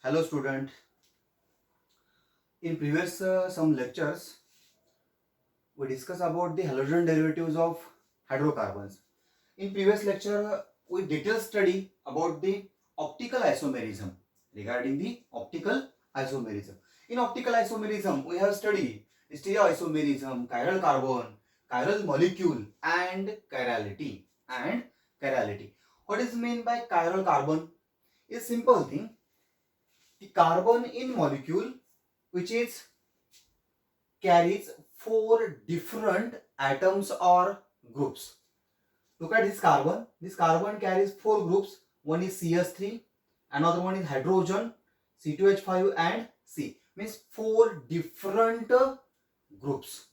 Hello student. In previous some lectures we discussed about the halogen derivatives of hydrocarbons. In previous lecture we detailed study about the optical isomerism. Regarding the optical isomerism. In optical isomerism we have studied stereoisomerism, chiral carbon, chiral molecule and chirality. What is meant by chiral carbon? Is simple thing. The carbon in molecule which is carries four different atoms or groups. Look at this carbon. This carbon carries four groups. One is CS3, another one is hydrogen, C2H5 and C. Means four different groups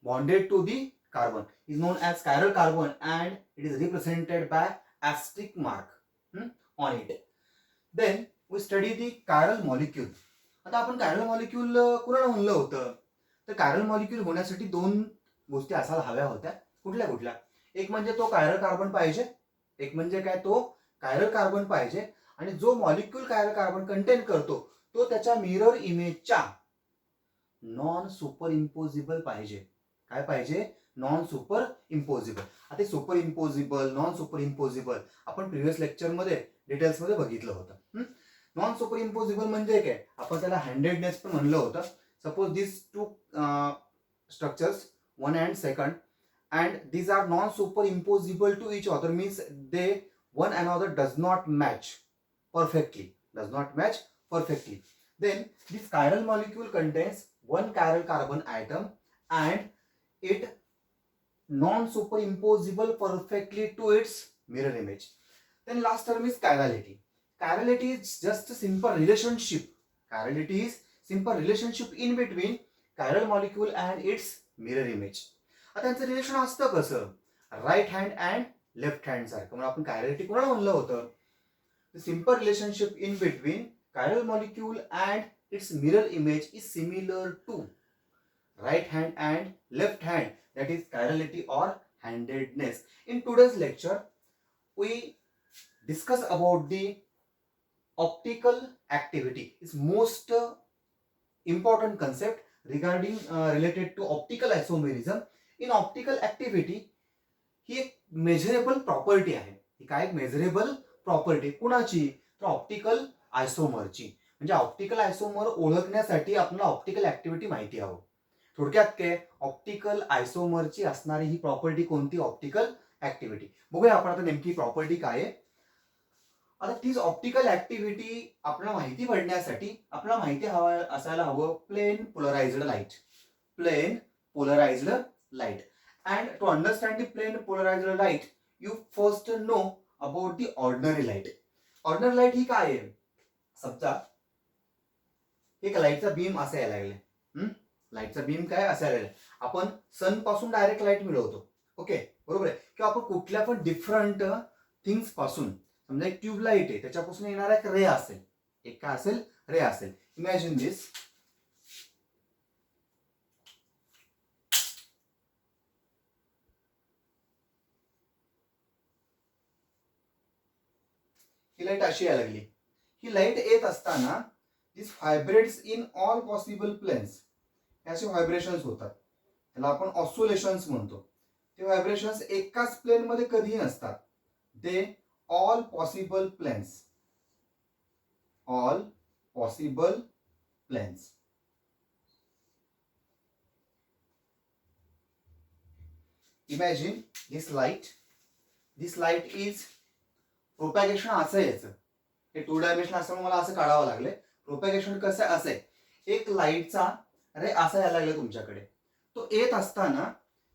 bonded to the carbon is known as chiral carbon and it is represented by asterisk mark on it. Then we study the chiral molecule. आता आपण chiral molecule कुणाला म्हणलं होतं? तर chiral molecule होण्यासाठी दोन गोष्टी असायला हव्या होत्या. कुठल्या कुठल्या? एक म्हणजे तो chiral कार्बन पाहिजे, एक म्हणजे काय तो chiral कार्बन पाहिजे आणि जो मॉलिक्यूल chiral कार्बन कंटेन करतो तो त्याच्या मिरर इमेजच्या नॉन सुपर इम्पोजिबल पाहिजे. काय पाहिजे? Non superimposable. आता superimposable, non superimposable आपण प्रिव्हियस लेक्चर मध्ये डिटेल्स मध्ये बघितलं होतं. नॉन सुपर इम्पोजिबल म्हणजे काय? आपण त्याला हँडेडनेस पण म्हणलं होतं. Suppose this two structures one and second and these are non superimposable to each other, means they one another does not match perfectly. Then this chiral molecule contains one chiral carbon atom and it non superimposable perfectly to its mirror image. Then last term is chirality. Chirality is just a simple relationship. Chirality is simple relationship in between chiral molecule and its mirror image. आता त्यांचं relation असतं कसं? Right hand and left hand सारखं. म्हणून आपण chirality कोणाला म्हणलं होतं? Simple relationship in between chiral molecule and its mirror image is similar to right hand and left hand, that is chirality or handedness. In today's lecture we discuss about the optical activity. It's most important concept regarding related to optical isomerism. In optical activity ही एक measurable property आहे. ही काय एक measurable property कुणाची? तर optical आयसोमरची. म्हणजे optical isomer ओळखण्यासाठी आपल्याला ऑप्टिकल ऍक्टिव्हिटी माहिती हवं. थोडक्यात काय? ऑप्टिकल आयसोमरची असणारी ही प्रॉपर्टी कोणती? Optical activity. बघूया आपण आता नेमकी प्रॉपर्टी काय आहे. आता तीच ऑप्टिकल ऍक्टिव्हिटी आपल्याला माहिती पडण्यासाठी आपल्याला माहिती असायला हवं plane polarized light. And to understand the plane polarized light, you first know about the ordinary light. Ordinary light ही काय आहे? समजा एक लाईटचा बीम असा यायला लागले. लाईटचा बीम काय असा यायला लागले. आपण सन पासून डायरेक्ट लाईट मिळवतो. ओके, बरोबर आहे. किंवा आपण कुठल्या पण डिफरंट थिंग्स पासून, समजा एक ट्यूब लाईट आहे त्याच्यापासून येणारा एक रे असेल. एक काय असेल? रे असेल. इमॅजिन दिस. ही लाईट अशी यायला लागली. ही लाईट येत असताना this vibrates in all possible planes. असे व्हायब्रेशन्स होतात. त्याला आपण ऑस्सिलेशन्स म्हणतो. ते व्हायब्रेशन्स एकाच प्लेन मध्ये कधीही नसतात. They all possible planes. Imagine this light is propagation असं यायचं. हे टू डायमेन्शन असल्यामुळे मला असं काढावं लागले. प्रोपॅगेशन कसं असे? एक लाईटचा रे असा यायला लागला तुमच्याकडे. तो येत असताना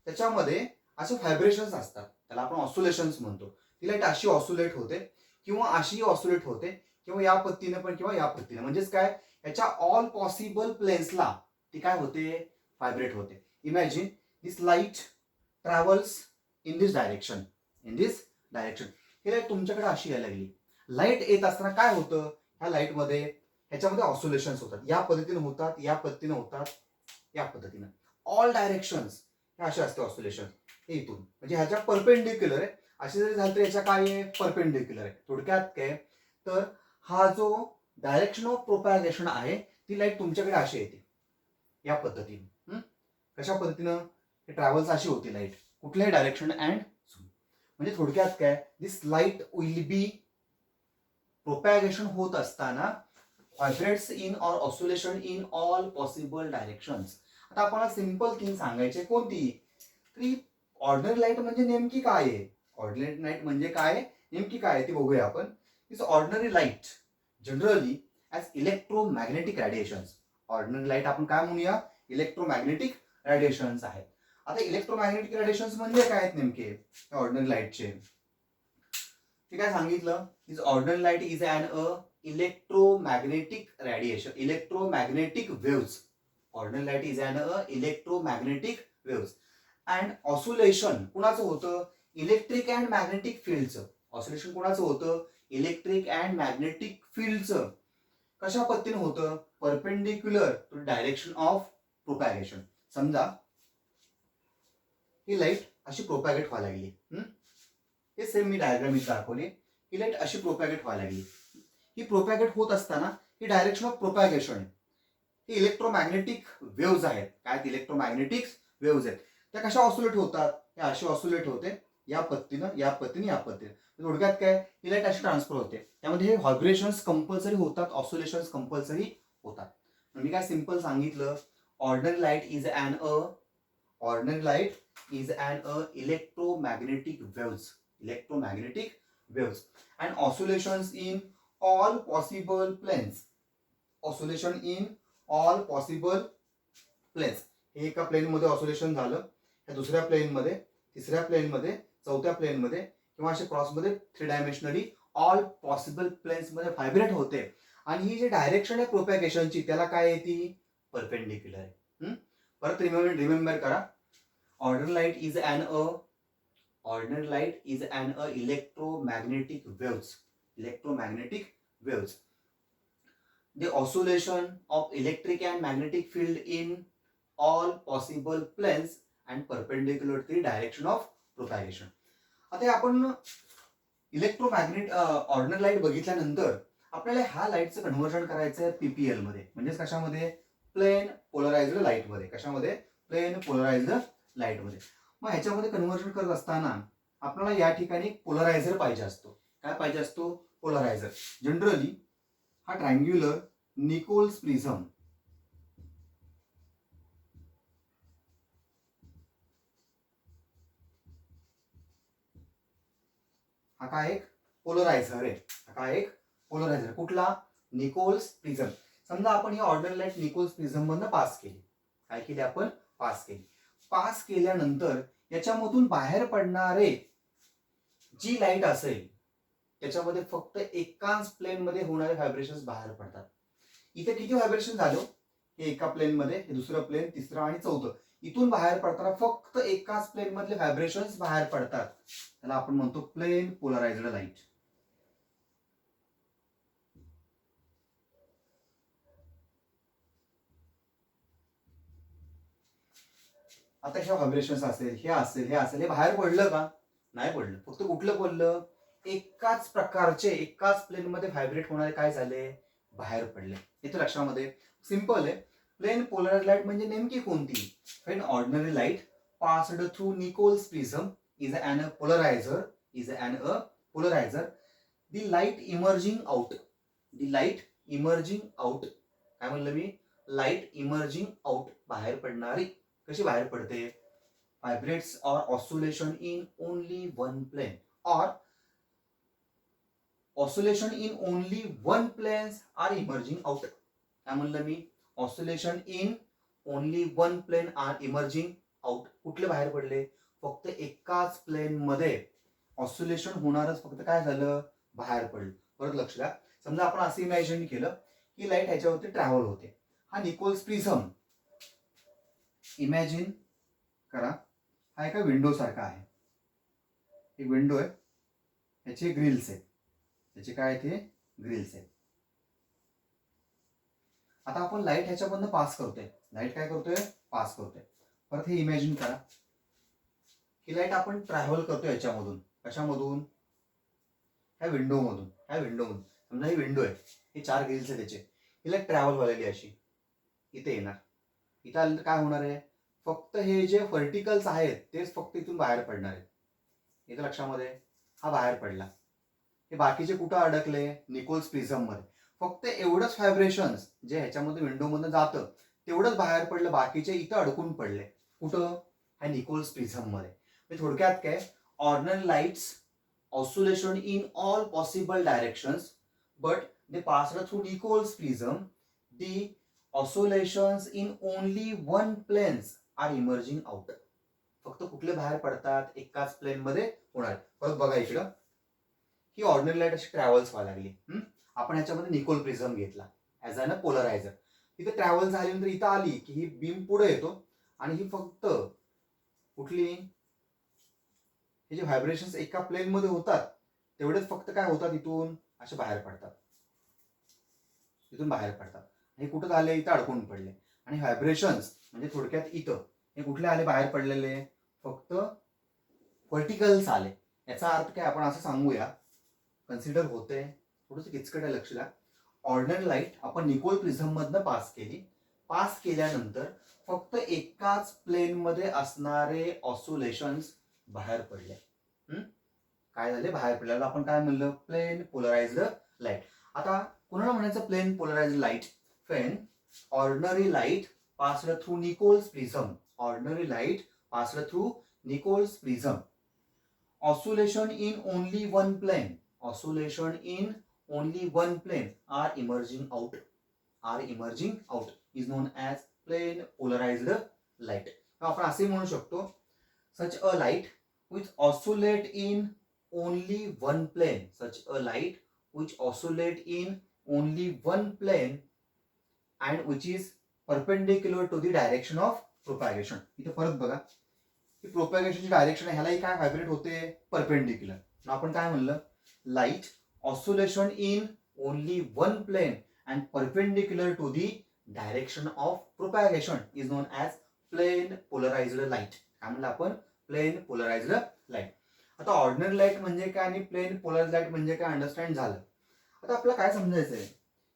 त्याच्यामध्ये असे व्हायब्रेशन्स असतात. त्याला आपण ऑस्सिलेशन्स म्हणतो. ती लाईट अशी ऑस्सिलेट होते किंवा अशी ऑस्सिलेट होते किंवा या पद्धतीने पण किंवा या पद्धतीने. म्हणजेच काय? याच्या ऑल पॉसिबल प्लेन्सला ती काय होते? व्हायब्रेट होते. Imagine this light travels in this direction. He light तुमच्याकडे अशी यायला लागली. लाईट येत असताना काय होतं? ह्या लाईटमध्ये ह्याच्यामध्ये ऑस्सिलेशन्स होतात. या पद्धतीने होतात, या पद्धतीने होतात, या पद्धतीने. ऑल डायरेक्शन्स हे असे असते ऑस्सिलेशन. इथून म्हणजे ह्याच्या परपेंडिक्युलर आहे. असे जरी झालं तर याच्या काय आहे? परपेंडिक्युलर आहे. थोडक्यात काय? तर हा जो डायरेक्शन ऑफ प्रोपॅगेशन आहे ती लाईट तुमच्याकडे अशी येते या पद्धतीने. कशा पद्धतीनं? ट्रॅव्हल्स अशी होती लाईट कुठल्याही डायरेक्शन अँड म्हणजे थोडक्यात काय, दिस लाईट विल बी प्रोपॅगेशन होत असताना vibrates in or oscillation in all possible directions. आता आपल्याला सिंपल थिंग सांगायचे कोणती, की ऑर्डिनरी लाईट म्हणजे नेमकी काय आहे. ऑर्डिनरी लाईट म्हणजे काय नेमकी काय आहे ती बघूया आपण. Is ordinary light generally as electromagnetic radiations. Ordinary light आपण काय म्हणूया, इलेक्ट्रोमॅग्नेटिक रेडिएशन्स आहेत. आता इलेक्ट्रोमॅग्नेटिक रेडिएशन्स म्हणजे काय आहेत नेमके ऑर्डिनरी लाईटचे, ते काय सांगितलं. Is ordinary light is an electromagnetic radiation, electromagnetic waves. Ordinary light is an electromagnetic waves. And oscillation कुणाचं होतं, इलेक्ट्रिक अँड मॅग्नेटिक फील्डचं. ऑसिलेशन कुणाचं होतं, इलेक्ट्रिक अँड मॅग्नेटिक फील्डचं. कशा पद्धतीने होतं, perpendicular to direction of propagation. समजा ही लाईट अशी प्रोपॅगेट व्हायला लागली, हे सेम मी डायग्राम इथे दाखवली. ही लाईट अशी प्रोपॅगेट व्हायला लागली. ही प्रोपॅगेट होत असताना ही डायरेक्शन ऑफ प्रोपॅगेशन ही इलेक्ट्रोमॅग्नेटिक वेव्ज आहेत. काय इलेक्ट्रोमॅग्नेटिक वेव्ज आहेत, त्या कशा ऑसिलेट होतात, त्या अशी ऑसिलेट होते या पद्धतीनं या पद्धतीने या पद्धतीने. थोडक्यात काय, ही लाईट अशी ट्रान्सफर होते, त्यामध्ये हे व्हायब्रेशन्स कंपल्सरी होतात, ऑसिलेशन्स कंपल्सरी होतात. मी काय सिंपल सांगितलं, ordinary light is an ordinary light is an electromagnetic waves, electromagnetic waves and oscillations in all possible planes. Oscillation in all possible planes. हे एका प्लेनमध्ये ऑसिलेशन झालं, या दुसऱ्या प्लेनमध्ये, तिसऱ्या प्लेनमध्ये, चौथ्या प्लेनमध्ये किंवा असे क्रॉसमध्ये 3 डायमेन्शनली ऑल पॉसिबल प्लेन्समध्ये व्हायब्रेट होते. आणि ही जी डायरेक्शन आहे प्रोपॅगेशनची त्याला काय येते, परपेंडिक्युलर आहे. परत रिमेंबर करा, ordinary light is an ordinary light is an electromagnetic waves, electromagnetic waves. The oscillation of electric and magnetic field in all possible planes and perpendicular to the direction of propagation. आता आपण electromagnet ordinary light बघितल्यानंतर आपल्याला ह्या लाईटचं conversion करायचं आहे PPL मध्ये, म्हणजेच कशामध्ये, प्लेन पोलराइज्ड लाईट मध्ये. कशामध्ये, प्लेन पोलराइज्ड लाईट मध्ये. मग ह्याच्यामध्ये कन्व्हर्जन करत असताना आपल्याला या ठिकाणी पोलरायझर पाहिजे असतो. काय पाहिजे असतो, पोलरायझर. जनरली हा ट्रायंग्युलर निकोल्स प्रिझम, हा काय एक पोलरायझर आहे. हा काय एक पोलरायझर, कुठला, निकोल्स प्रिझम. समजा आपण ही ऑर्डिनरी लाईट निकोल्स प्रिझम मधनं पास केली. काय केली आपण, पास केली. पास केल्यानंतर याच्यामधून बाहेर पडणारे जी लाईट असेल त्याच्यामध्ये फक्त एकाच प्लेन मध्ये होणारे व्हायब्रेशन्स बाहेर पडतात. इथे किती व्हायब्रेशन झालं, हे एका प्लेन मध्ये, हे दुसरं प्लेन, तिसरं आणि चौथं. इथून बाहेर पडताना फक्त एकाच प्लेन मधले व्हायब्रेशन्स बाहेर पडतात. त्याला आपण म्हणतो प्लेन पोलराइज्ड लाईट. आता हे व्हायब्रेशन्स असेल, हे असेल, हे असेल, हे बाहेर पडलं का, नाही पडलं. फक्त कुठलं पडलं, एकाच प्रकारचे एकाच प्लेन मध्ये व्हायब्रेट होणारे काय झाले, बाहेर पडले. इथे लक्षामध्ये सिंपल आहे. प्लेन पोलराइज्ड लाईट म्हणजे नेमकी कोणती, when ordinary light passed through Nicol's prism is an polariser, is an polariser. The light emerging out, the light emerging out. काय म्हणलं मी, लाईट इमर्जिंग आउट, बाहेर पडणारी. कशी बाहेर पडते, vibrates or oscillation in only one plane or oscillation in only one planes are emerging out. काय म्हणलं मी, oscillation in only one plane are emerging out. कुठले बाहेर पडले, फक्त एकाच प्लेन मध्ये ऑसिलेशन होणारच फक्त काय झालं, बाहेर पडलं. परत लक्ष द्या. समजा आपण असं इमॅजिन केलं की लाईट ह्याच्यावरती ट्रॅव्हल होते. हा निकोल्स प्रिझम इमॅजिन करा, हा एका विंडो सारखा आहे. एक विंडो आहे, ह्याचे ग्रिल्स आहेत, त्याचे काय आहेत, हे ग्रिल्स आहेत. आता आपण लाईट ह्याच्यामधनं पास करतोय, लाईट काय करतोय, पास करतोय. परत हे इमॅजिन करा की लाईट आपण ट्रॅव्हल करतोय ह्याच्यामधून. कशामधून, ह्या विंडो मधून, ह्या विंडो मधून. समजा ही विंडो आहे, हे 4 ग्रिल्स आहे त्याचे, हिला ट्रॅव्हल व्हायला अशी इथे येणार. इथं आल्यानंतर काय होणार आहे, फक्त हे जे व्हर्टिकल्स आहेत तेच फक्त इथून बाहेर पडणार आहेत. इथं लक्षामध्ये हा बाहेर पडला. हे बाकीचे कुठं अडकले, निकोल्स प्रिझम मध्ये. फक्त एवढंच व्हायब्रेशन्स जे ह्याच्यामध्ये विंडोमधून जातं तेवढंच बाहेर पडलं, बाकीचे इथं अडकून पडले. कुठं, ह्या निकोल्स प्रिझम मध्ये. थोडक्यात काय, ordinary lights oscillation in all possible directions but they pass through Nicol's prism. The oscillations in only one planes are emerging out. फक्त कुठले बाहेर पडतात, एकाच प्लेन मध्ये होणार. परत बघा इकडं, ही ऑर्डिनरी लाईट अशी ट्रॅव्हल्स व्हायला लागली. आपण ह्याच्यामध्ये निकोल प्रिझम घेतला ॲज अन अ पोलरायझर. इथे ट्रॅव्हल झाल्यानंतर इथं आली की ही बीम पुढे येतो आणि ही फक्त कुठली, हे जे व्हायब्रेशन्स एका प्लेन मध्ये होतात तेवढेच फक्त काय होतात, इथून असे बाहेर पडतात, इथून बाहेर पडतात. हे कुठं आले, इथं अडकून पडले. आणि व्हायब्रेशन्स म्हणजे थोडक्यात इथं हे कुठले आले बाहेर पडलेले, फक्त व्हर्टिकल्स आले. याचा अर्थ काय, आपण असं सांगूया, कन्सिडर होते, थोडंसं किचकट आहे, लक्ष द्या. ऑर्डिनरी लाईट आपण निकोल प्रिझम मधनं पास केली. पास केल्यानंतर फक्त एकाच प्लेन मध्ये असणारे ऑसिलेशन्स बाहेर पडले. काय झाले, बाहेर पडल्याला आपण काय म्हणलं, प्लेन पोलराइज्ड लाईट. आता कोणाला म्हणायचं plane polarised light, when ordinary light passed through Nicol's prism. Ordinary light passed through Nicol's prism. Oscillation in only one plane. Oscillation in only one plane are emerging out. Are emerging out is known as plane polarized light. आपण असे म्हणू शकतो, such a light which oscillate in only one plane. Such a light which oscillate in only one plane and which is perpendicular to the direction of propagation. इथे परत बघा, प्रोपॅगेशनची direction आहे, ह्यालाही काय vibrate होते, परपेंडिक्युलर. आपण काय म्हणलं, light oscillation in only one plane and perpendicular to the direction of propagation is known as plane polarised light. काय म्हणलं आपण, प्लेन पोलराइज्ड लाईट. आता ऑर्डिनरी लाईट म्हणजे काय आणि प्लेन पोलराइज्ड लाईट म्हणजे काय अंडरस्टँड झालं. आता आपल्याला काय समजायचं आहे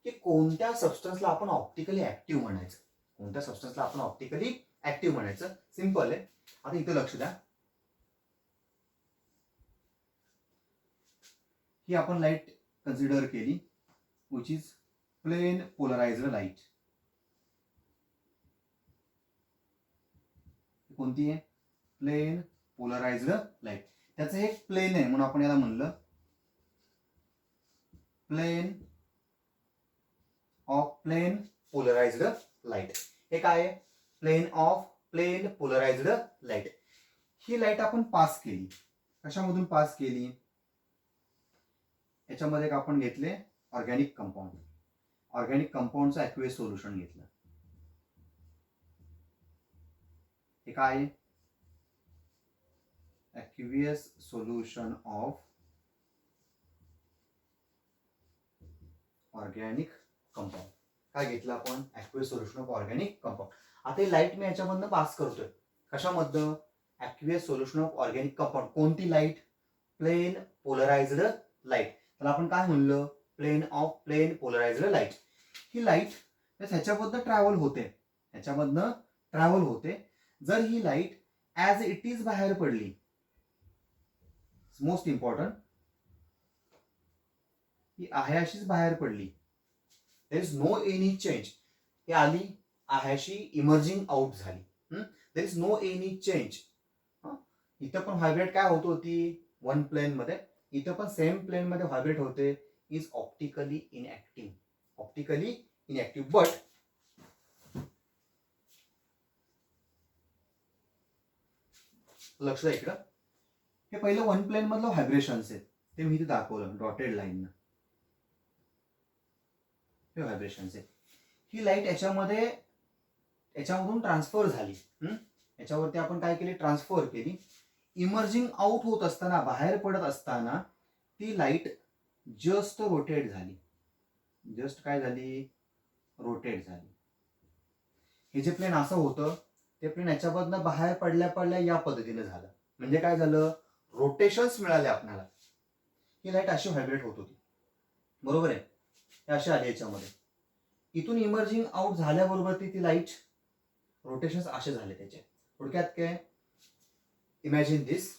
की कोणत्या सबस्टन्सला आपण ऑप्टिकली ऍक्टिव्ह म्हणायचं, कोणत्या सबस्टन्सला आपण ऑप्टिकली ऍक्टिव्ह म्हणायचं. सिंपल आहे. आता इथे लक्ष द्या, ही आपण लाईट कन्सिडर केली which is plane polarised light. कोणती आहे, प्लेन पोलराइज्ड लाईट. त्याचं एक प्लेन आहे म्हणून आपण याला म्हणलं plane of plane polarised light. हे काय आहे, plane of plane polarised light. ही लाईट आपण पास केली, कशामधून पास केली, याच्यामध्ये आपण घेतले ऑर्गॅनिक कंपाऊंड. ऑर्गॅनिक कंपाऊंडचं ॲक्वेस सोल्युशन घेतलं. हे काय आहे, aqueous solution of organic compound. काय घेतलं आपण, aqueous solution of organic compound. आता ही लाईट मी याच्यामधनं पास करतोय, कशामधनं, aqueous solution of organic compound. कोणती लाईट, प्लेन पोलराइज्ड लाईट. त्याला आपण काय म्हणलं, plane of plane polarised light. ही लाईट ह्याच्यामधनं ट्रॅव्हल होते, ह्याच्यामधनं ट्रॅव्हल होते. जर ही लाईट ॲज इट इज बाहेर पडली, मोस्ट इम्पॉर्टंट, ही आहे अशीच बाहेर पडली, there is no any change. ही आली आहे इमर्जिंग आउट झाली, there is no any change. इथं पण व्हायब्रेट काय होत होती, वन प्लेन मध्ये, इथं पण सेम प्लेन मध्ये व्हायब्रेट होते. Is optically inactive, optically inactive. But लक्ष द्या इकडं, हे पहिलं वन प्लेन मधलं व्हायब्रेशन्स आहेत, ते मी इथे दाखवलं डॉटेड लाईन. हे व्हायब्रेशन्स आहेत. ही लाईट याच्यामधून ट्रान्सफर झाली, याच्यावरती आपण काय केली, ट्रान्सफर केली. इमर्जिंग आउट होत असताना, बाहेर पडत असताना ती लाईट जस्ट रोटेट झाली. जस्ट काय झाली, रोटेट झाली. हे जे प्लेन असं होतं ते प्लेन याच्यामधनं बाहेर पडल्या पडल्या या पद्धतीने झालं. म्हणजे काय झालं, रोटेशन्स मिळाले आपल्याला. ही लाईट अशी व्हायब्रेट होत होती, बरोबर आहे. हे असे आले याच्यामध्ये. इथून इमर्जिंग आउट झाल्याबरोबर ती लाईट रोटेशन्स असे झाले त्याचे. थोडक्यात काय, imagine this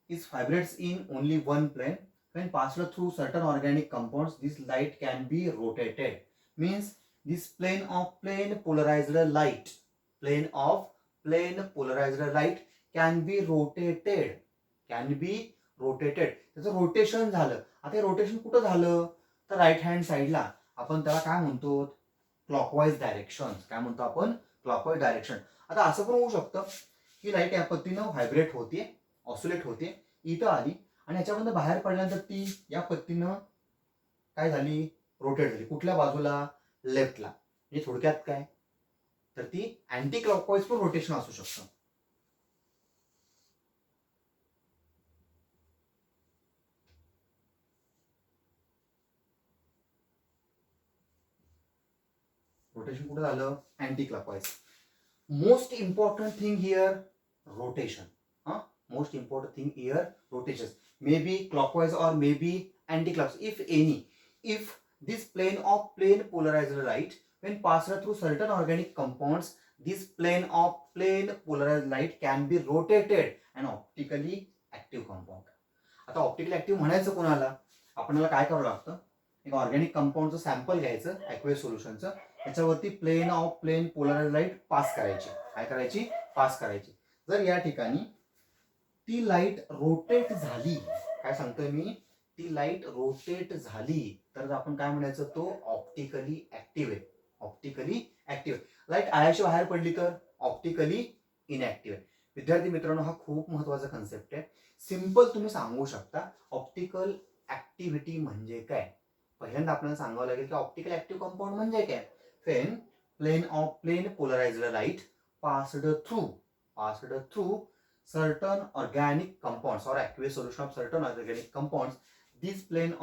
is vibrates in only one plane. When passed through certain organic compounds, this light can be rotated. Means this plane polarized light can be rotated. त्याचं rotation झालं. आता हे रोटेशन कुठं झालं तर राईट हँड साईडला. आपण त्याला काय म्हणतो, क्लॉकवाईज डायरेक्शन. काय म्हणतो आपण, क्लॉकवाईज डायरेक्शन. आता असं पण होऊ शकतं की लाईट या पद्धतीनं व्हायब्रेट होते, ऑसिलेट होते, इथं आली आणि याच्यामधून बाहेर पडल्यानंतर ती या पद्धतीनं काय झाली, रोटेट झाली. कुठल्या बाजूला, लेफ्टला. म्हणजे थोडक्यात काय तर ती अँटी क्लॉकवाईज पण रोटेशन असू शकतं. रोटेशन कुठं झालं, anti clockwise. Most important thing here rotation. Most important thing here, rotations. Maybe clockwise or maybe anti-clockwise, if any. If this plane polarized light, when passed through certain organic compounds, this plane polarized light can be rotated and optically active compound. आता optically active म्हणायचं कोणाला, आपल्याला काय करावं लागतं, एक organic कंपाऊंडचं sample घ्यायचं aqueous सोल्युशनचं, त्याच्यावरती प्लेन पोलराइज्ड लाईट पास करायची. काय करायची, पास करायची. जर या ठिकाणी ती लाईट रोटेट झाली, काय सांगतोय मी, ती लाईट रोटेट झाली तर आपण काय म्हणायचं, तो ऑप्टिकली ऍक्टिव्ह आहे. Optically active. लाईट आयाशी बाहेर पडली तर ऑप्टिकली इनऍक्टिव्ह आहे. विद्यार्थी मित्रांनो, हा खूप महत्वाचा कन्सेप्ट आहे. सिंपल तुम्ही सांगू शकता ऑप्टिकल ऍक्टिव्हिटी म्हणजे काय. पहिल्यांदा आपल्याला सांगावं लागेल की ऑप्टिकल ऍक्टिव्ह कंपाऊंड म्हणजे काय. When plane polarised light passed through certain organic compounds or aqueous solution of certain organic compounds, this plane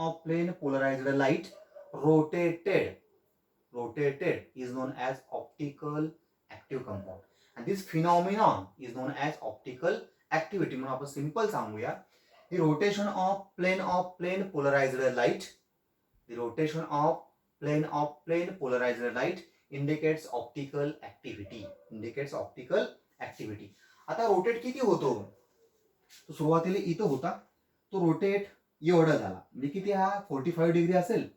polarized light rotated is known as optical active compound, and this phenomenon is known as optical activity. म्हणून आपण simple सांगूया, the rotation of plane polarized light, the rotation of plane polarized light indicates optical activity. आता rotate किती होतो, तो सुरुवातीला इथं होता, तो रोटेट एवढा झाला. म्हणजे किती, हा 45 डिग्री असेल,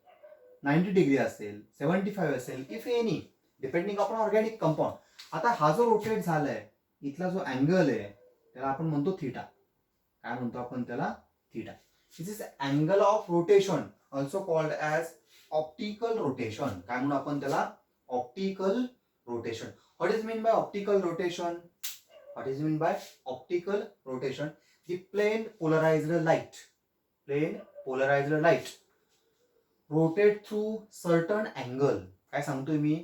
90 डिग्री असेल, 75 असेल, if any, depending upon organic compound. आता हा जो रोटेट झालाय, इथला जो अँगल आहे त्याला आपण म्हणतो थीटा. काय म्हणतो आपण त्याला, theta. This is angle of rotation, also called as optical rotation. काय म्हणून आपण त्याला, optical rotation. What is mean by optical rotation? What is meant by optical rotation? The plane polarized light rotate through certain angle. काय सांगतोय मी,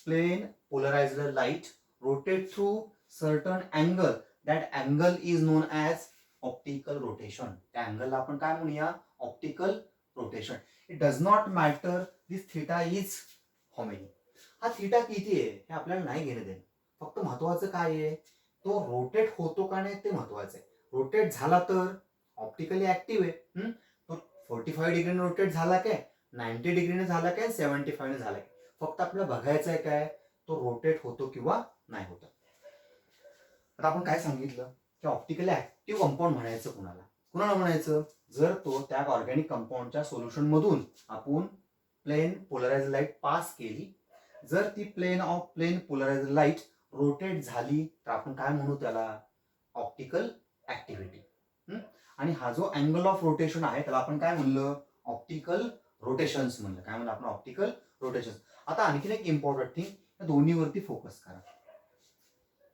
plane polarized light rotate through certain angle. That angle is known as optical rotation. त्या अँगलला आपण काय म्हणूया, optical rotation. It does not matter this theta is how many. हा theta किती आहे हे आपल्याला नाही घेणं देणं. फक्त महत्वाचं काय आहे, तो रोटेट होतो का नाही ते महत्वाचं आहे. रोटेट झाला तर ऑप्टिकली ऍक्टिव्ह आहे. तो 45 डिग्रीने रोटेट झाला काय, 90 डिग्रीने झाला काय, 75 ने झाला काय, फक्त आपल्याला बघायचं आहे काय, तो रोटेट होतो किंवा नाही होत. आता आपण काय सांगितलं की ऑप्टिकली ऍक्टिव्ह कंपाऊंड म्हणायचं कुणाला म्हणायचं, जर तो त्या ऑर्गॅनिक कंपाऊंडच्या सोल्युशन मधून आपण प्लेन पोलराइज्ड लाईट पास केली, जर ती प्लेन पोलराइज्ड लाईट रोटेट झाली तर आपण काय म्हणू त्याला, ऑप्टिकल ऍक्टिव्हिटी. आणि हा जो अँगल ऑफ रोटेशन आहे त्याला आपण काय म्हणलं, ऑप्टिकल रोटेशन्स म्हणलं. काय म्हणलं आपण, ऑप्टिकल रोटेशन्स. आता आणखीन एक इम्पॉर्टंट थिंग, या दोन्हीवरती फोकस करा.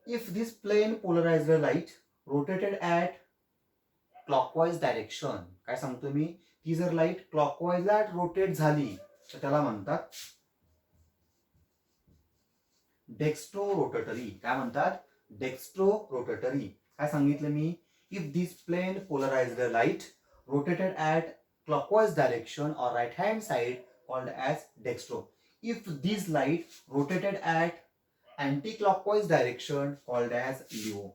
If this plane polarised light rotated at clockwise direction, काय सांगतो मी, ती जर लाईट क्लॉकवाईज रोटेट झाली तर त्याला म्हणतात डेक्स्ट्रो रोटेटरी. काय म्हणतात, डेक्स्ट्रो रोटेटरी. काय सांगितलं मी, if this plane polarised light rotated at clockwise direction or right hand side called as dextro. If this light rotated at anticlockwise direction called as laevo.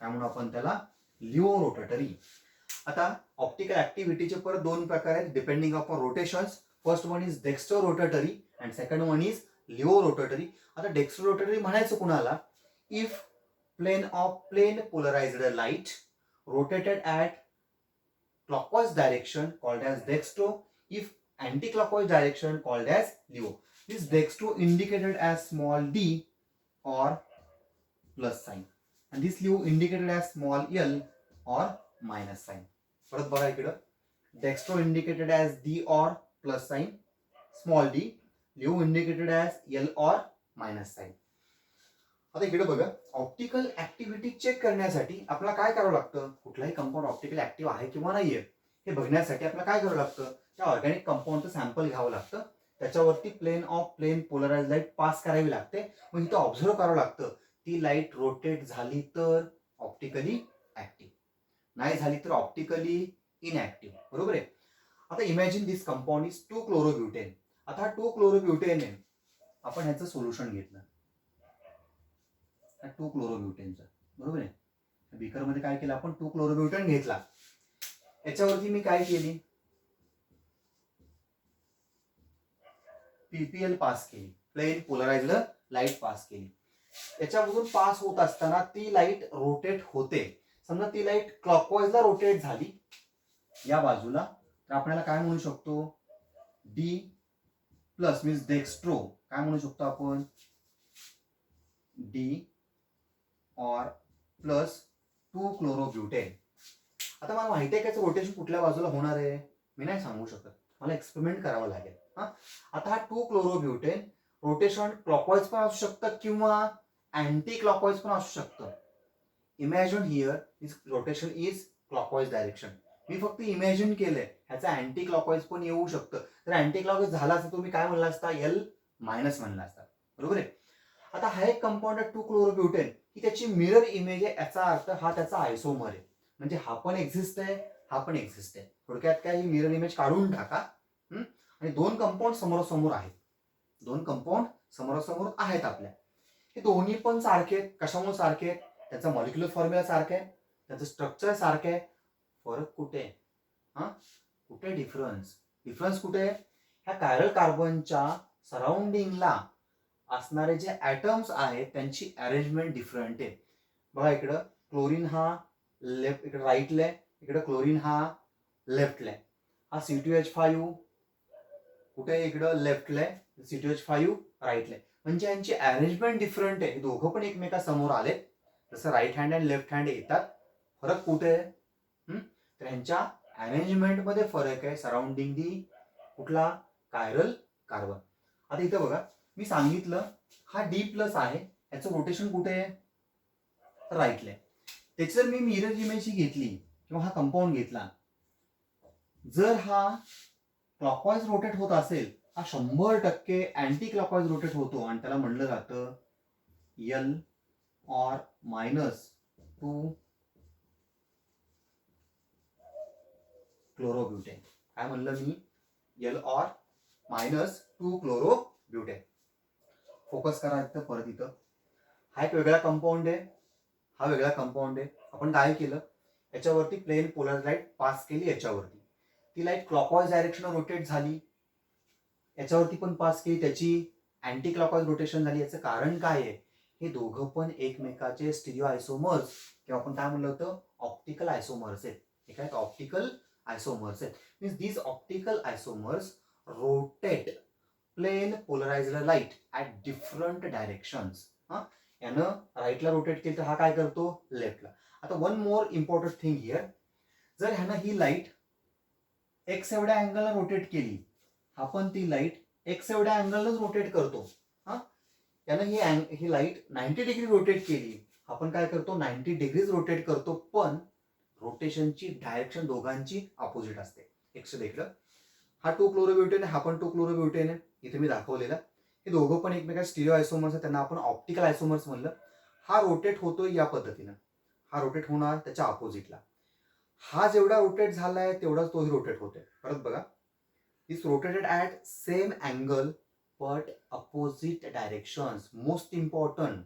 काय म्हणू आपण त्याला, laevorotatory. आता optical ऍक्टिव्हिटीचे परत दोन प्रकार आहेत, depending upon rotations. First one is dextrorotatory and second one is laevorotatory. आता डेक्स्ट्रो रोटेटरी म्हणायचं कुणाला? If plane polarised light rotated at clockwise direction called as dextro, if anti-clockwise direction called as leo. This dextro indicated as small d or plus sign and this leo indicated as small l or minus sign. परत बघा इकडं, dextro indicated as d or plus sign, small d, leo indicated as l or minus sign. आता इकडे बघा, optical activity check करण्यासाठी आपल्याला काय करावं लागतं? कुठलाही कंपाऊंड ऑप्टिकल ऍक्टिव्ह आहे किंवा नाहीये हे बघण्यासाठी आपल्याला काय करावं लागतं? त्या ऑर्गॅनिक कंपाऊंडचं सॅम्पल घ्यावं लागतं, त्याच्यावरती प्लेन पोलराइज लाईट पास करावी लागते, मग इथं ऑब्झर्व करावं लागतं. ती लाईट रोटेट झाली तर ऑप्टिकली ऍक्टिव्ह, नाही झाली तर ऑप्टिकली इनऍक्टिव्ह. बरोबर आहे. आता imagine this compound is 2-chlorobutane. आता 2-chlorobutane आहे, आपण ह्याचं सोल्युशन घेतलं 2-chlorobutaneचं. बरोबर आहे. बीकर मध्ये काय केलं आपण? 2-chlorobutane घेतला, याच्यावरती मी काय केली? पीपीएल पास केली, प्लेन पोलराइज्ड लाईट पास केली. याच्यामधून पास होत असताना ती लाईट रोटेट होते. समजा ती लाईट क्लॉकवाईजला रोटेट झाली या बाजूला, तर आपल्याला काय म्हणू शकतो? डी प्लस मीन्स डेक्स्ट्रो, काय म्हणू शकतो आपण? डी और प्लस 2-chlorobutane. आता मला माहिती आहे की रोटेशन कुठल्या बाजूला होणार आहे, मी नाही सांगू शकत, मला एक्सपेरिमेंट करावं लागेल. आता हा 2-chlorobutane रोटेशन क्लॉकवाईज पण असू शकतं किंवा अँटी क्लॉकवाईज पण असू शकतं. Imagine here this rotation is clockwise direction. मी फक्त इमॅजिन केलंय, ह्याचा अँटी क्लॉकवाईज पण येऊ शकतं. तर अँटी क्लॉकवाईज झाला असता तुम्ही काय म्हणला असता? एल मायनस म्हणला असता. बरोबर आहे. आता हा एक कंपाऊंड आहे 2-chlorobutane, ही त्याची मिरर इमेज आहे, याचा अर्थ हा त्याचा आयसोमर आहे, म्हणजे हा पण एक्झिस्ट आहे, हा पण एक्झिस्ट आहे. थोडक्यात काय, ही मिरर इमेज काढून टाका. आणि दोन कंपाऊंड समोरासमोर आहेत, दोन कंपाऊंड समोरासमोर आहेत आपल्या. हे दोन्ही पण सारखे आहेत. कशामुळे सारखे आहेत? त्याचा मॉलिक्युलर फॉर्म्युला सारखा आहे, त्याचं स्ट्रक्चर सारखं आहे. फरक कुठे आहे? कुठे डिफरन्स? डिफरन्स कुठे आहे? ह्या कायरल कार्बनच्या सराउंडिंगला असणारे जे ऍटम्स आहेत त्यांची अरेंजमेंट डिफरंट आहे. बघा इकडं क्लोरीन हा लेफ्ट, इकडे राईटला आहे, इकडे क्लोरीन हा लेफ्टला आहे. हा C2H5 कुठे आहे? इकडं लेफ्टला आहे, C2H5 राईटला आहे. म्हणजे यांची अरेंजमेंट डिफरंट आहे. दोघं पण एकमेकासमोर आले, जसं राईट हँड आणि लेफ्ट हँड येतात. फरक कुठे आहे? तर यांच्या अरेंजमेंट मध्ये फरक आहे, सराउंडिंग दी कुठला? Chiral carbon. आता इथं बघा, मी सांगितलं हा डी प्लस आहे, याचं रोटेशन कुठे आहे? राईटला आहे. त्याची जर मी मिरर इमेज घेतली किंवा हा कंपाऊंड घेतला, जर हा क्लॉकवाईज रोटेट होत असेल, हा 100% अँटी क्लॉकवाईज रोटेट होतो आणि त्याला म्हणलं जातं एल और मायनस 2-chlorobutane. काय म्हणलं मी? L or minus 2-chlorobutane. Focus करा इथं, परत इथं. हा एक वेगळा कंपाऊंड आहे, हा वेगळा कंपाऊंड आहे. आपण काय केलं? याच्यावरती प्लेन पोलर लाईट पास केली, याच्यावरती ती लाईट क्लॉकवाईज डायरेक्शन रोटेट झाली, याच्यावरती पण पास केली, त्याची अँटी क्लॉकवाईज रोटेशन झाली. याचं कारण काय आहे? हे दोघं पण एकमेकाचे स्टिरिओ आयसोमर्स किंवा आपण काय म्हणलं होतं? ऑप्टिकल आयसोमर्स आहेत. हे काय? ऑप्टिकल आयसोमर्स आहेत. Means these optical isomers rotate plane polarised light at different directions. यानं राईटला रोटेट केलं तर हा काय करतो? लेफ्टला. आता one more important thing here, जर ह्यानं ही लाईट एक्स एवढ्या अँगलला रोटेट केली, हा पण ती लाईट एक्स एवढ्या अँगललाच रोटेट करतो. त्यानं ही लाईट 90 डिग्री रोटेट केली, आपण काय करतो? 90 डिग्रीज रोटेट करतो, पण रोटेशनची डायरेक्शन दोघांची अपोजिट असते. एक्स देखलं, हा 2-chlorobutane आहे, हा पण 2-chlorobutane आहे, इथे मी दाखवलेला. हे दोघं पण एकमेका स्टिरिओ आयसोमर्स आहेत, त्यांना आपण ऑप्टिकल आयसोमर्स म्हणलं. हा रोटेट होतोय या पद्धतीनं, हा रोटेट होणार त्याच्या अपोजिटला. हा जेवढा रोटेट झालाय तेवढाच तोही रोटेट होतोय. परत बघा, is rotated at same angle but opposite directions. Most important,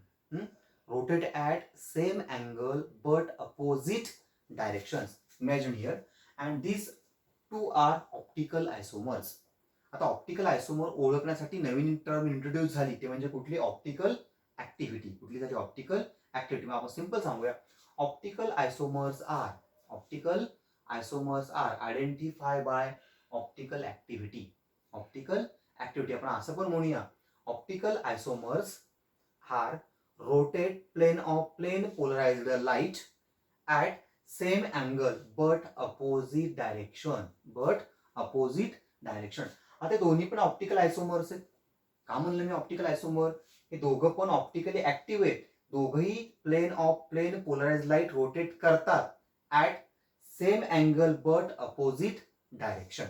rotate at same angle but opposite directions. Imagine here, and these two are optical isomers. आता ऑप्टिकल आयसोमर ओळखण्यासाठी नवीन टर्म इंट्रोड्यूस झाली, ते म्हणजे कुठली? Optical activity. कुठली झाली? Optical activity. मग आपण सिंपल सांगूया, optical isomers are identify by optical activity. Optical activity आपण असं पण म्हणूया, optical isomers are rotate plane polarised light at same angle but opposite direction. आता दोन्ही पण ऑप्टिकल आयसोमर्स आहेत. का म्हणलं मी ऑप्टिकल आयसोमर? हे दोघं पण ऑप्टिकली ऍक्टिव्ह आहेत. दोघंही प्लेन पोलराइज लाईट रोटेट करतात at same angle but opposite direction.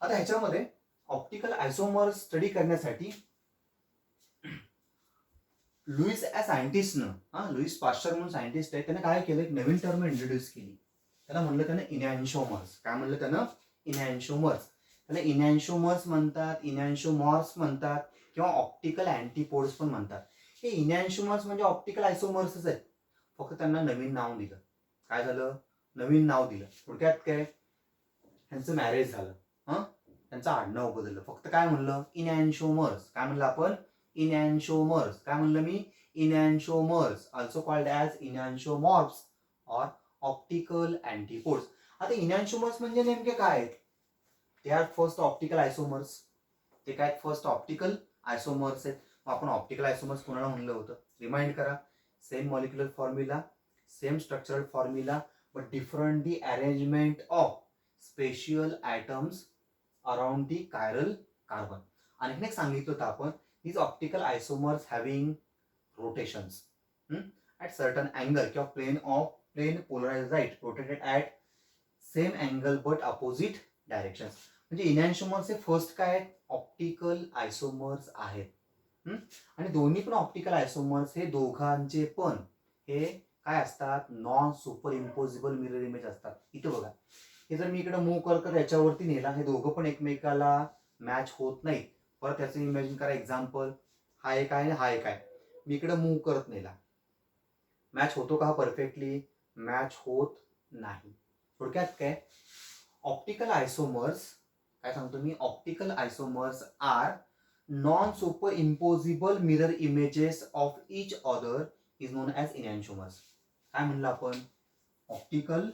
आता ह्याच्यामध्ये ऑप्टिकल आयसोमर स्टडी करण्यासाठी लुईस पाश्चर म्हणून सायंटिस्ट आहे, त्याने काय केलं? एक नवीन टर्म इंट्रोड्यूस केली. त्याला म्हणलं त्यानं इनॅन्शोमर्स. काय म्हणलं त्यानं? इनॅन्शोमर्स. त्याला इनॅन्शोमर्स म्हणतात, इनॅन्शोमॉर्स म्हणतात किंवा ऑप्टिकल अँटीपोड्स पण म्हणतात. हे इनॅन्शोमर्स म्हणजे ऑप्टिकल आयसोमर्सच आहेत, फक्त त्यांना नवीन नाव दिलं. काय झालं? नवीन नाव दिलं. थोडक्यात काय? त्यांचं मॅरेज झालं, त्यांचं आडनाव बदललं. फक्त काय म्हणलं? इनॅन्शोमर्स. काय म्हणलं आपण? इनॅन्शोमर्स. काय म्हणलं मी? Enantiomers, also called as enantiomorphs or optical antipodes. आता इनॅन्शोमर्स म्हणजे नेमके काय आहेत? ते आर फर्स्ट ऑप्टिकल आयसोमर्स. ते काय? फर्स्ट ऑप्टिकल आयसोमर्स आहेत. आपण ऑप्टिकल आयसोमर्स कोणाला म्हणलं होतं? रिमाइंड करा. Same molecular formula, same structural formula, but different the arrangement of spatial atoms around the chiral carbon. आणखीन एक सांगितलं होतं आपण, these optical isomers having rotations at certain angle किंवा plane polarized light rotated at same angle but opposite directions. म्हणजे इनॅन्शोमर्स हे first काय आहेत? ऑप्टिकल आयसोमर्स आहेत. आणि दोन्ही पण ऑप्टिकल आयसोमर्स हे दोघांचे पण हे काय असतात? Non superimposable mirror image असतात. इथं बघा, हे जर मी इकडे मूव्ह करत याच्यावरती नेला, हे दोघं पण एकमेकाला मॅच होत नाहीत. परत त्याचं इमॅजिन करा. एक्झाम्पल, हा एक आहे आणि हा एक आहे. मी इकडे मूव्ह करत नेला, मॅच होतो का? परफेक्टली मॅच होत नाही. थोडक्यात काय? ऑप्टिकल आयसोमर्स, काय सांगतो मी? Optical isomers are non superimposable mirror images of each other is known as enantiomers. काय म्हणलं आपण? ऑप्टिकल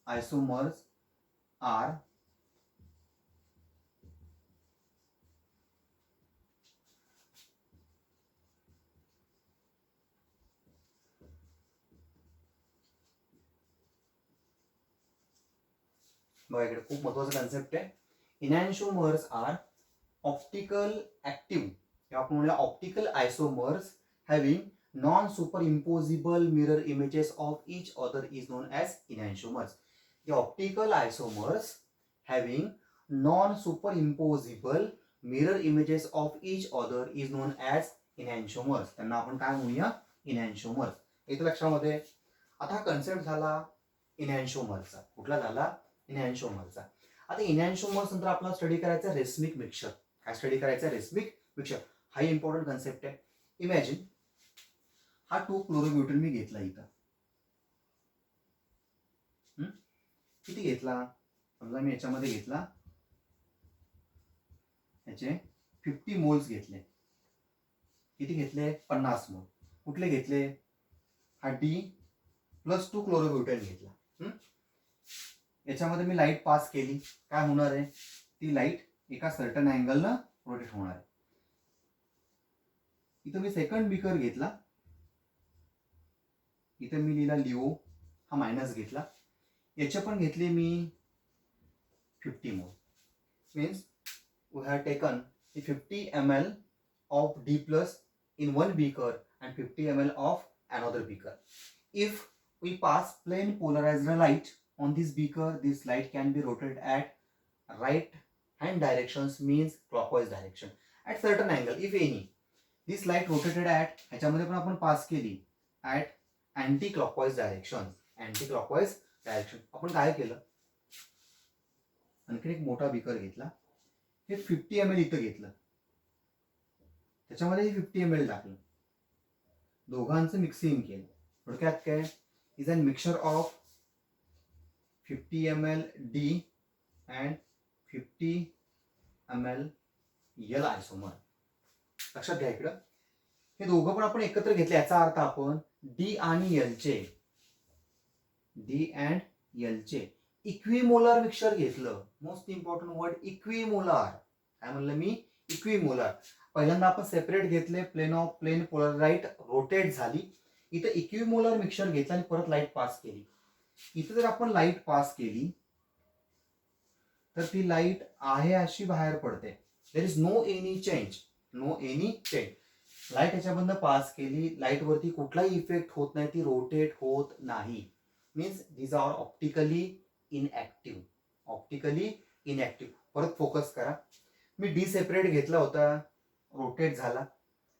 आयसोमर्स आर बघा इकडे खूप महत्वाचा कन्सेप्ट आहे. इनॅन्शोमर्स आर ऑप्टिकल ऍक्टिव्ह किंवा आपण म्हणूया optical isomers having non superimposable mirror images of each other is known as enantiomers. The optical isomers having non-superimposable mirror images of each other is known as enantiomers. त्यांना आपण काय म्हणूया? इनॅन्शोमर्स. इथं लक्षामध्ये. आता हा कन्सेप्ट झाला इनॅन्शोमरचा. कुठला झाला? इनॅन्शोमरचा. आता इनॅन्शोमर्स नंतर आपल्याला स्टडी करायचा रेस्मिक मिक्सचर. काय स्टडी करायचा? Racemic mixture. हा इम्पॉर्टंट कन्सेप्ट आहे. इमॅजिन हा 2-क्लोरोब्युटेन मी घेतला इथं. किती घेतला? समजा मी याच्यामध्ये घेतला, याचे 50 मोल्स घेतले. किती घेतले? 50 मोल. कुठले घेतले? हा D+2 क्लोरोब्युटेन घेतला. याच्यामध्ये मी लाईट पास केली. काय होणार आहे? ती लाईट एका सर्टन अँगलनं रोटेट होणार आहे. इथं मी सेकंड बीकर घेतला, इथं मी लिहिला लिओ, हा मायनस घेतला. याचे पण घेतले मी 50 mole. Means we have taken 50 ml of D plus in one beaker and 50 ml of another beaker. If we pass plain polarized light on this beaker, this light can be rotated at right hand directions, means clockwise direction at certain angle if any. This light rotated at ह्याच्यामध्ये पण आपण pass केली at anti clockwise directions. Anti clockwise direction. आपण काय केलं? आणखी एक मोठा बीकर घेतला, हे 50 ml इथं घेतलं, त्याच्यामध्ये 50 ml टाकलं, दोघांचं मिक्सिंग केलं. थोडक्यात काय? Is an mixture of 50 ml D and 50 ml L isomer. लक्षात घ्या इकडं हे दोघं पण आपण एकत्र घेतले, याचा अर्थ आपण डी आणि एलचे इक्विमोलार मिक्सचर घेतलं. Most important word equimolar. काय म्हणलं मी? इक्विमोलार. पहिल्यांदा आपण सेपरेट घेतले, प्लेन पोलराइट रोटेट झाली. इथं इक्विमोलार मिक्सचर घेतलं आणि परत लाईट पास केली. इथं जर आपण लाईट पास केली तर ती लाईट आहे अशी बाहेर पडते. There is no any change. Light याच्याबद्दल पास केली, लाईट वरती कुठलाही इफेक्ट होत नाही, ती रोटेट होत नाही. Means these are optically inactive. परत फोकस करा. मी डी सेपरेट घेतला होता, रोटेट झाला.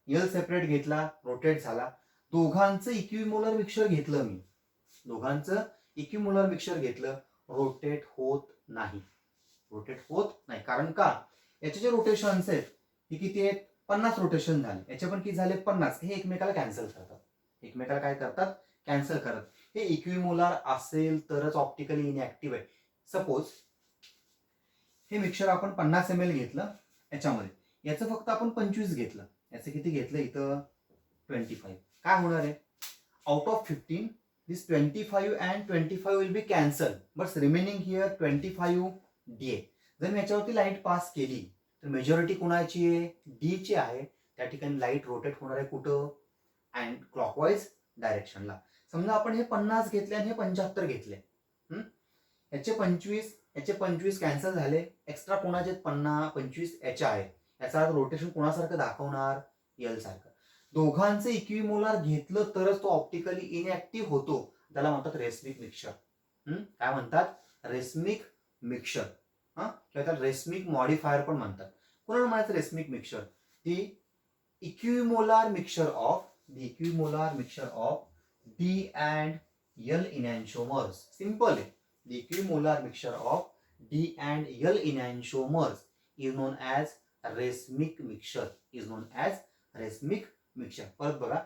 एल सेपरेट घेतला, रोटेट झाला. दोघांचं इक्विमोलर मिक्सचर घेतलं, रोटेट होत नाही. कारण का? याचे जे रोटेशन्स आहेत हे किती आहेत? 50 रोटेशन झाले. याचे पण किती झाले? 50. हे एकमेकाला कॅन्सल करतात. हे इक्विमोलार असेल तरच ऑप्टिकली इनएक्टिव्ह आहे. सपोज हे मिक्सचर आपण 50 ml घेतलं, याच्यामध्ये याचं फक्त आपण 25 घेतलं. याचं किती घेतलं? इथं 25. काय होणार आहे? Out of 15 this 25 and 25 will be cancelled, but remaining here 25 DA. जर मी याच्यावरती लाईट पास केली तर मेजॉरिटी कोणाची आहे? डी ची आहे. त्या ठिकाणी लाईट रोटेट होणार आहे कुठं? अँड क्लॉकवाईज डायरेक्शनला. समजा आपण हे 50 घेतले आणि हे 75 घेतले. याचे 25 कॅन्सल झाले. एक्स्ट्रा कोणाचे? 25 याचे आहे. याचा रोटेशन कोणासारखं दाखवणार? एल सारखं. दोघांचं इक्विमोलार घेतलं तरच तो ऑप्टिकली इनएक्टिव्ह होतो. त्याला म्हणतात रेसमिक मिक्सचर. काय म्हणतात? Racemic mixture. किंवा त्याला रेसमिक मॉडिफायर पण म्हणतात. कोणाला म्हणायचं racemic mixture? The equimolar mixture of D and L enantiomers. Simple आहे. The equimolar mixture of D and L enantiomers is known as racemic mixture. परत बघा,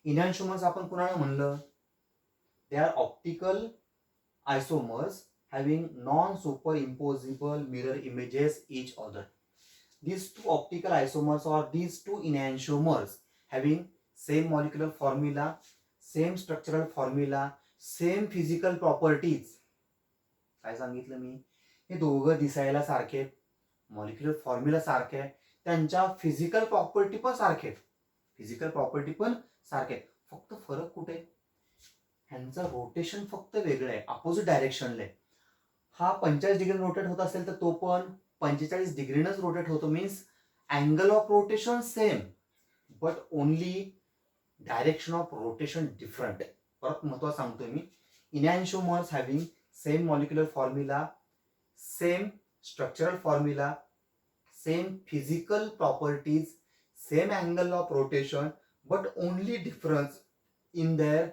इनॅन्शिओमर्स आपण कोणाला म्हणलं? They are optical isomers having non-superimposable mirror images each other. These two optical isomers or these two enantiomers having same molecular formula, same structural formula, same physical properties. काय सांगितलं मी? हे दोघं दिसायला सारखे, मॉलिक्युलर फॉर्म्युला सारखे, त्यांच्या फिजिकल प्रॉपर्टी पण सारखे. फक्त फरक कुठे? ह्यांचं रोटेशन फक्त वेगळं आहे, अपोजिट डायरेक्शनला आहे. हा 45 डिग्री रोटेट होत असेल तर तो पण 45 डिग्रीनच रोटेट होतो. Means angle of rotation same but only direction of rotation different. परत महत्त्वाचं सांगतोय मी. Enantiomers having same molecular formula, same structural formula, same physical properties, same angle of rotation, but only difference in their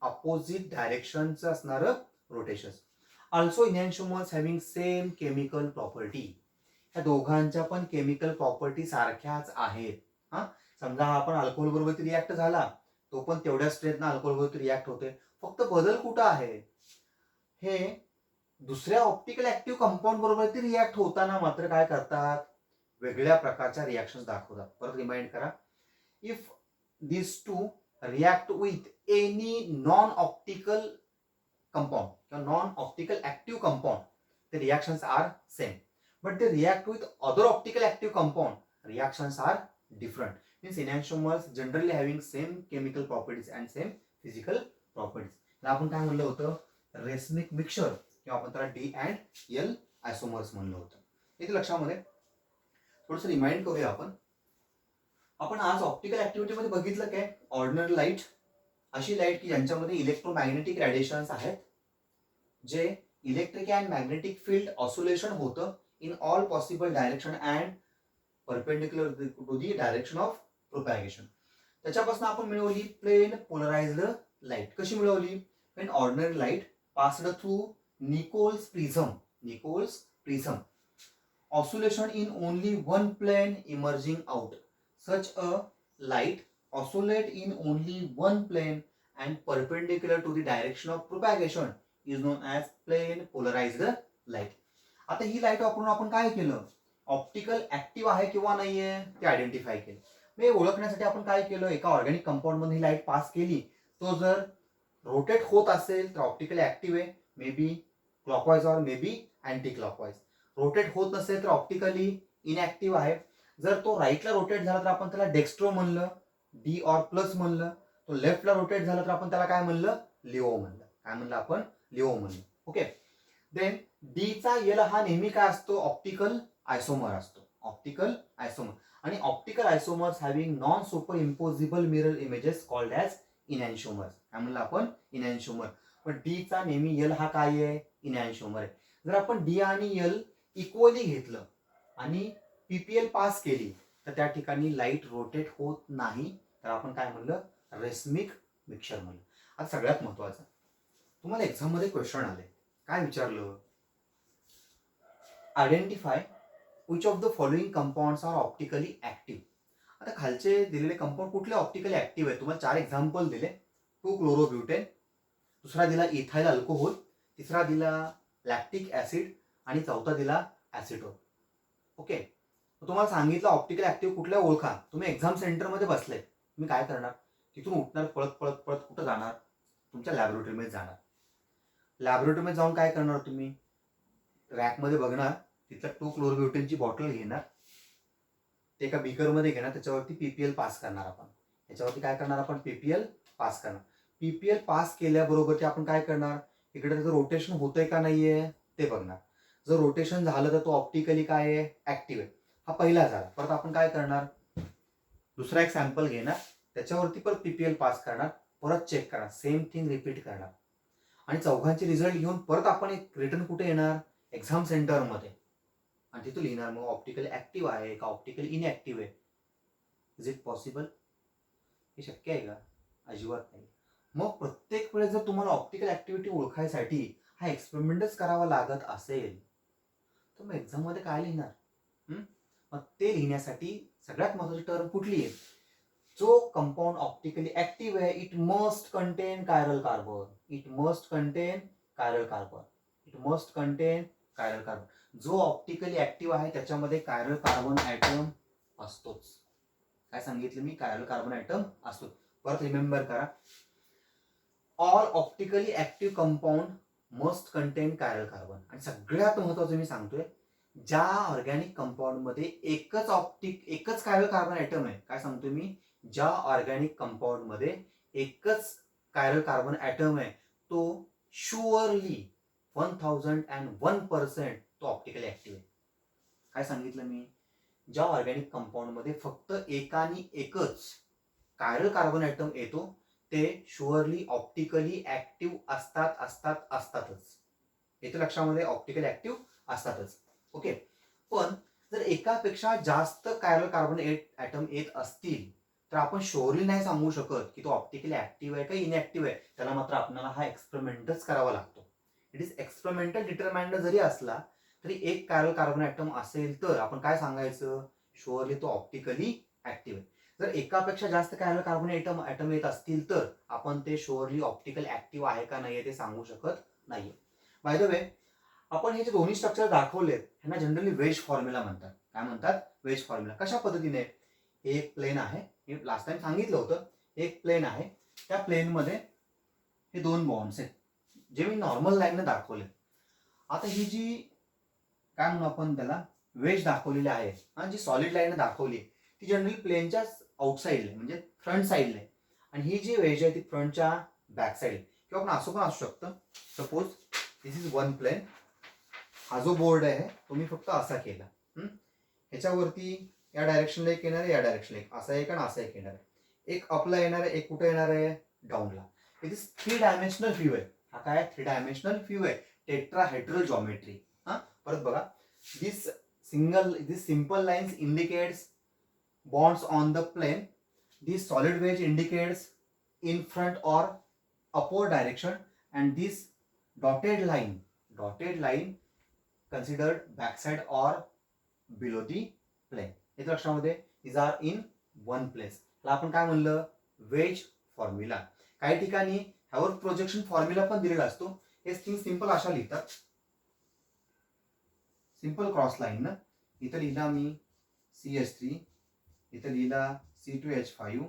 opposite डायरेक्शनचं असणारं rotation. Also enantiomers having same chemical property. ह्या दोघांच्या पण chemical property सारख्याच आहेत. समजा हा आपण अल्कोहोल बरोबर रिॲक्ट झाला, तो पण तेवढ्या स्ट्रेंथनं अल्कोहोल बरोबर रिॲक्ट होते. फक्त बदल कुठं आहे? हे दुसऱ्या ऑप्टिकल ऍक्टिव्ह कंपाऊंड बरोबर ती रिॲक्ट होताना मात्र काय करतात? वेगळ्या प्रकारच्या रिॲक्शन दाखवतात. परत रिमाइंड करा. If this to react with any non optical compound or non-optical active compound, the reactions are same, but they react with other optical active compound, reactions are different. Means enantiomers generally having same chemical properties and same physical properties. तर आपण काय म्हणलं होतं? Racemic mixture किंवा आपण त्याला D and L आयसोमर्स म्हणलं होतं. इथे लक्षामध्ये थोडंसं रिमाइंड करूया. आपण आज ऑप्टिकल ऍक्टिव्हिटी मध्ये बघितलं काय? ऑर्डिनरी लाईट अशी लाईट की ज्यांच्यामध्ये इलेक्ट्रोमॅग्नेटिक रेडिएशन्स आहेत, जे electric and magnetic field oscillation होतं in all possible direction and perpendicular to the direction of propagation. त्याच्यापासून आपण मिळवली प्लेन पोलराइज्ड लाईट. कशी मिळवली? When ordinary light passed through Nicol's prism oscillation in only one plane emerging out. Such a light oscillate in only one plane and perpendicular to the direction of propagation is known as plane polarized light. आता ही light वापरून आपण काय केलं, optical active आहे किंवा नाहीये ते आयडेंटिफाय केलं. हे ओळखण्यासाठी आपण काय केलं, एका ऑर्गॅनिक कंपाऊंड मध्ये ही लाईट पास केली, तो जर रोटेट होत असेल तर ऑप्टिकली ऍक्टिव्ह आहे, मे बी क्लॉकवाईज और may be anti clockwise. Rotate होत नसेल तर ऑप्टिकली इनऍक्टिव्ह आहे. जर तो राईटला रोटेट झाला तर आपण त्याला डेक्स्ट्रो म्हणलं, डी ऑर प्लस म्हणलं. तो लेफ्टला रोटेट झाला तर आपण त्याला काय म्हणलं, लिओ म्हणलं. काय म्हणलं आपण, लिओ म्हणलं. ओके. देन डी चा एल हा नेहमी काय असतो, ऑप्टिकल आयसोमर असतो. Optical isomer. आणि optical isomers having non superimposable mirror images called as enantiomers. काय म्हणलं आपण, इनॅन्शिओमर. पण डी चा नेहमी एल हा काय आहे, इनॅन्शिओमर आहे. जर आपण डी आणि एल इक्वली घेतलं आणि पीपीएल पास केली तर त्या ठिकाणी लाईट रोटेट होत नाही, तर आपण काय म्हणलं, रेस्मिक मिक्सचर म्हणलं. आता सगळ्यात महत्वाचं, तुम्हाला एक्झाम मध्ये क्वेश्चन आले, काय विचारलं, identify which of the following compounds are optically active. आता खालचे दिलेले कंपाऊंड कुठले ऑप्टिकली ऍक्टिव्ह आहे, तुम्हाला 4 एक्झाम्पल दिले. 2 क्लोरोब्युटेन, दुसरा दिला इथाइल अल्कोहोल, तिसरा दिला लॅक्टिक ऍसिड आणि चौथा दिला ऍसिटोन. ओके. तुम्हाला सांगितलं ऑप्टिकल ऍक्टिव्ह कुठल्या ओळखा. तुम्ही एक्झाम सेंटरमध्ये बसले, तुम्ही काय करणार, तिथून उठणार, पळत पळत पळत कुठं जाणार, तुमच्या लॅबोरेटरीमध्ये जाणार. लॅबोरेटरीमध्ये जाऊन काय करणार, तुम्ही रॅकमध्ये बघणार, तिथल्या 2 क्लोरोब्युटेनची बॉटल घेणार, ते एका बीकरमध्ये घेणार, त्याच्यावरती पीपीएल पास करणार. आपण याच्यावरती काय करणार, आपण पीपीएल पास करणार. पीपीएल पास केल्याबरोबर ते आपण काय करणार, इकडे त्याचं रोटेशन होतंय का नाहीये ते बघणार. जर रोटेशन झालं तर तो ऑप्टिकली काय आहे, ऍक्टिव्ह आहे. हा पहिला झाला. परत आपण काय करणार, दुसरा एक सॅम्पल घेणार, त्याच्यावरती परत पीपीएल पास करणार, परत चेक करणार, सेम थिंग रिपीट करणार. आणि चौघांचे रिझल्ट घेऊन परत आपण एक रिटर्न कुठे येणार, एक्झाम सेंटरमध्ये, आणि तिथं लिहिणार मग ऑप्टिकल ऍक्टिव्ह आहे का ऑप्टिकल इनऍक्टिव्ह आहे. इज इट पॉसिबल, हे शक्य आहे का, अजिबात नाही. मग प्रत्येक वेळेस जर तुम्हाला ऑप्टिकल ऍक्टिव्हिटी ओळखायसाठी हा एक्सपेरिमेंटच करावा लागत असेल तर मग एक्झाम मध्ये काय लिहिणार. मग ते लिहिण्यासाठी सगळ्यात महत्वाची टर्म कुठली आहे, जो कंपाऊंड ऑप्टिकली ऍक्टिव्ह आहे, it must content chiral carbon. It must content chiral carbon. It must content chiral carbon. जो ऑप्टिकली ऍक्टिव्ह आहे त्याच्यामध्ये कायरल कार्बन ऍटम असतोच. काय सांगितलं मी, कायरल कार्बन ऍटम असतो. परत रिमेंबर करा, all optically active compound must content chiral carbon. आणि सगळ्यात महत्वाचं मी सांगतोय, ज्या ऑर्गॅनिक कंपाऊंड मध्ये एकच कायरल कार्बन ऍटम आहे, काय सांगतोय मी, ज्या ऑर्गॅनिक कंपाऊंड मध्ये एकच कायरल कार्बन ऍटम आहे, तो शुअरली 1001% तो ऑप्टिकली ऍक्टिव्ह आहे. काय सांगितलं मी, ज्या ऑर्गॅनिक कंपाऊंड मध्ये फक्त एकानी एकच कायरल कार्बन ऍटम येतो ते शुअरली ऑप्टिकली ऍक्टिव्ह असतातच. येते लक्षामध्ये, ऑप्टिकली ऍक्टिव्ह असतातच. ओके. पण जर एकापेक्षा जास्त कायरल कार्बन ऍटम येत असतील तर आपण शुअरली नाही सांगू शकत की तो ऑप्टिकली ऍक्टिव्ह आहे का इनऍक्टिव्ह आहे. त्याला मात्र आपल्याला हा एक्सपेरिमेंटच करावा लागतो. इट इज एक्सपेरिमेंटल डिटरमाइंड जरी असला तरी एक कायरल कार्बन ऍटम असेल तर आपण काय सांगायचं, शुअरली तो ऑप्टिकली ऍक्टिव्ह आहे. जर एकापेक्षा जास्त कायरल कार्बन ऍटम येत असतील तर आपण ते शुअरली ऑप्टिकल ऍक्टिव्ह आहे का नाही ते सांगू शकत नाहीये. बाय द वे, आपण हे जे दोन्ही स्ट्रक्चर दाखवलेत ह्यांना जनरली वेज फॉर्म्युला म्हणतात. काय म्हणतात, वेज फॉर्म्युला. कशा पद्धतीने, एक प्लेन आहे, हे लास्ट टाइम सांगितलं होतं, एक प्लेन आहे, त्या प्लेन मध्ये हे 2 बॉन्ड्स आहेत जे मी नॉर्मल लाईनने दाखवले. आता ही जी काय म्हणू आपण त्याला, वेज दाखवलेली आहे, जी सॉलिड लाईन दाखवली ती जनरली प्लेनच्या आउटसाईडला म्हणजे फ्रंट साईडला आहे, आणि ही जी वेज आहे ती फ्रंटच्या बॅक साईड. किंवा आपण असं पण असू शकतं, suppose this is one plane, हा जो बोर्ड आहे तो मी फक्त असा केला, ह्याच्यावरती या डायरेक्शनला एक येणार आहे, या डायरेक्शनला एक, असा एक आणि असा एक येणार आहे, एक अपला येणार आहे, एक कुठे येणार आहे, डाऊनला. इट इज 3 डायमेन्शनल व्ह्यू आहे. हा काय 3 डायमेन्शनल व्ह्यू आहे, टेट्राहेड्रल जॉमेट्री. परत बघा, this simple lines indicates bonds on the plane. This solid wedge indicates in front or upward direction, and this dotted line considered backside or below the plane. इथे लक्षामध्ये these are in one place. ला आपण काय म्हणलं, veg formula. काही ठिकाणी ह्यावर projection formula पण दिलेला असतो. हे थिंग सिंपल अशा लिहितात, सिंपल क्रॉस लाईन ना, इथं लिहिला मी CH3, इथं लिहिला C2H5,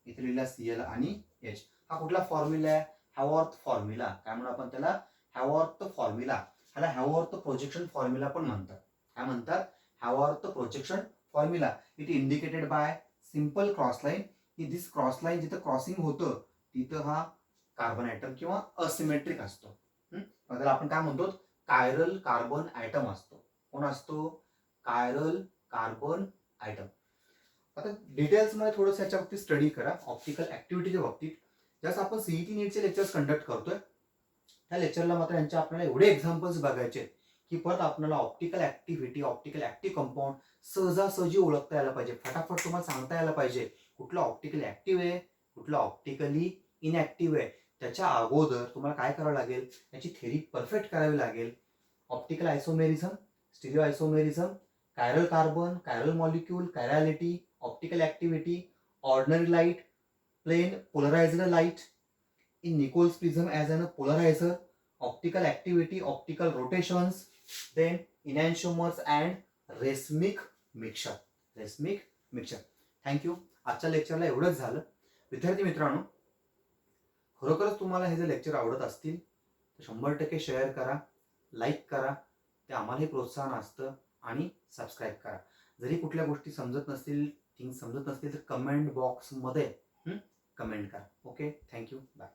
इथं लिहिला Cl आणि H. हा कुठला फॉर्म्युला आहे? Haworth formula. काय म्हणून आपण त्याला? Haworth formula. ह्याला हॅवॉर्थ प्रोजेक्शन फॉर्म्युला पण म्हणतात. काय म्हणतात? Haworth projection formula. It indicated by simple cross line. की दिस क्रॉस लाईन जिथं क्रॉसिंग होतं तिथं हा कार्बन ॲटम किंवा असिमेट्रिक असतो. त्याला आपण काय म्हणतो? कायरल कार्बन ॲटम असतो. कोण असतो? Chiral carbon atom. आता डिटेल्समध्ये थोडंसं याच्या बाबतीत स्टडी करा. ऑप्टिकल ऍक्टिव्हिटीच्या बाबतीत जसं आपण सीईटी नीटचे लेक्चर्स कंडक्ट करतोय त्या लेक्चरला मात्र यांचे आपल्याला एवढे एक्झाम्पल्स बघायचे की परत आपल्याला optical activity, optical active compound सहजासहजी ओळखता यायला पाहिजे. फटाफट तुम्हाला सांगता यायला पाहिजे कुठलं ऑप्टिकल ऍक्टिव्ह आहे, कुठलं ऑप्टिकली इनऍक्टिव्ह आहे. त्याच्या अगोदर तुम्हाला काय करावं लागेल? याची थेरी परफेक्ट करावी लागेल. Optical isomerism, stereoisomerism, chiral carbon, chiral molecule, chirality, optical activity, ordinary light, plane polarised light, in Nichols prism as an polarizer, optical activity, optical rotations, then enantiomers and racemic mixture. Racemic mixture. Thank you. आजच्या लेक्चरला एवढंच झालं. विद्यार्थी मित्रांनो, खरोखरच तुम्हाला हे जे lecture आवडत असतील तर 100% शेअर करा, लाईक करा. ते आम्हालाही प्रोत्साहन असतं. आणि सबस्क्राईब करा. जरी कुठल्या गोष्टी समजत नसतील, थिंग्स समजत नसतील तर कमेंट बॉक्समध्ये कमेंट करा. Okay, thank you, bye.